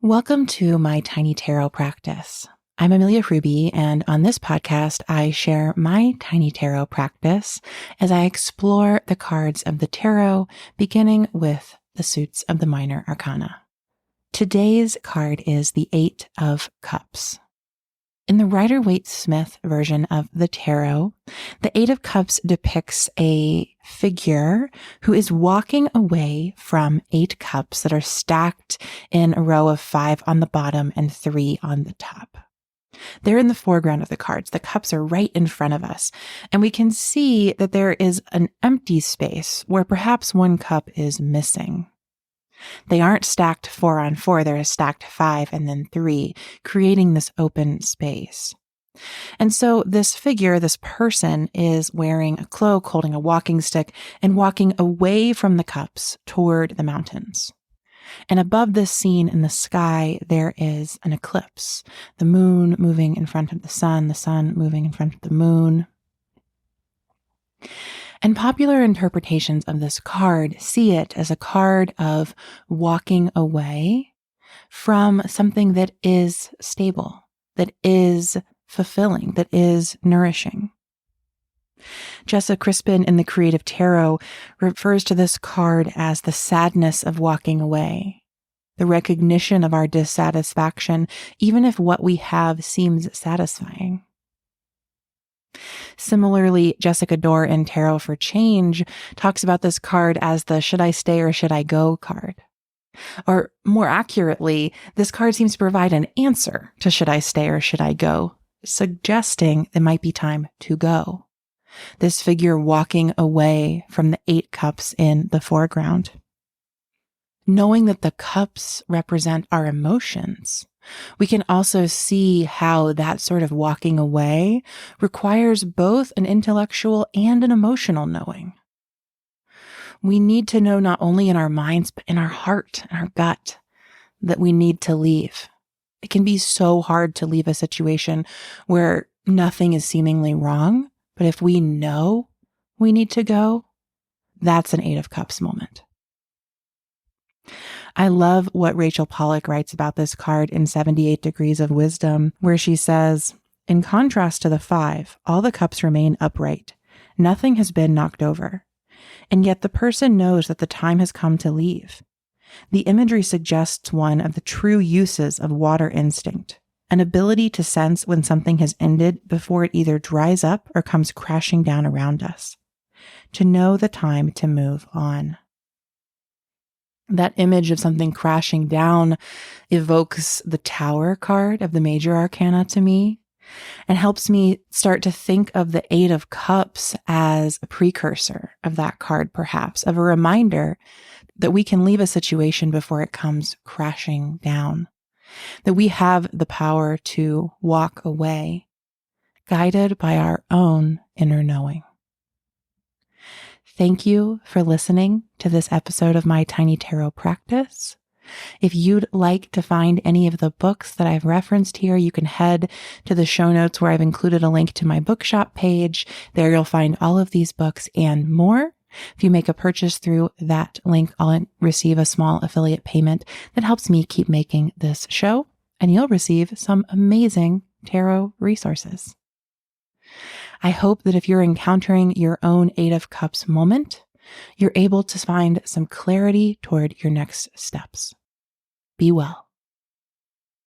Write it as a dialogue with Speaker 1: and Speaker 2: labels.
Speaker 1: Welcome to my tiny tarot practice. I'm Amelia Ruby, and on this podcast, I share my tiny tarot practice as I explore the cards of the tarot, beginning with the suits of the minor arcana. Today's card is the Eight of Cups. In the Rider-Waite-Smith version of the tarot, the Eight of Cups depicts a figure who is walking away from 8 cups that are stacked in a row of 5 on the bottom and 3 on the top. They're in the foreground of the cards. The cups are right in front of us, and we can see that there is an empty space where perhaps one cup is missing. They aren't stacked 4 on 4, they're stacked 5 and then 3, creating this open space. And so this figure, this person, is wearing a cloak, holding a walking stick, and walking away from the cups toward the mountains. And above this scene in the sky, there is an eclipse, the moon moving in front of the sun moving in front of the moon. And popular interpretations of this card see it as a card of walking away from something that is stable, that is fulfilling, that is nourishing. Jessa Crispin in the Creative Tarot refers to this card as the sadness of walking away, the recognition of our dissatisfaction, even if what we have seems satisfying. Similarly, Jessica Dorr in Tarot for Change talks about this card as the should I stay or should I go card. Or more accurately, this card seems to provide an answer to should I stay or should I go, suggesting it might be time to go. This figure walking away from the 8 cups in the foreground. Knowing that the cups represent our emotions, we can also see how that sort of walking away requires both an intellectual and an emotional knowing. We need to know not only in our minds, but in our heart and our gut that we need to leave. It can be so hard to leave a situation where nothing is seemingly wrong, but if we know we need to go, that's an 8 of Cups moment. I love what Rachel Pollack writes about this card in 78 Degrees of Wisdom, where she says, in contrast to the 5, all the cups remain upright. Nothing has been knocked over. And yet the person knows that the time has come to leave. The imagery suggests one of the true uses of water instinct, an ability to sense when something has ended before it either dries up or comes crashing down around us. To know the time to move on. That image of something crashing down evokes the Tower card of the Major Arcana to me and helps me start to think of the 8 of Cups as a precursor of that card, perhaps, of a reminder that we can leave a situation before it comes crashing down, that we have the power to walk away, guided by our own inner knowing. Thank you for listening to this episode of my Tiny Tarot Practice. If you'd like to find any of the books that I've referenced here, you can head to the show notes where I've included a link to my bookshop page. There you'll find all of these books and more. If you make a purchase through that link, I'll receive a small affiliate payment that helps me keep making this show, and you'll receive some amazing tarot resources. I hope that if you're encountering your own 8 of Cups moment, you're able to find some clarity toward your next steps. Be well.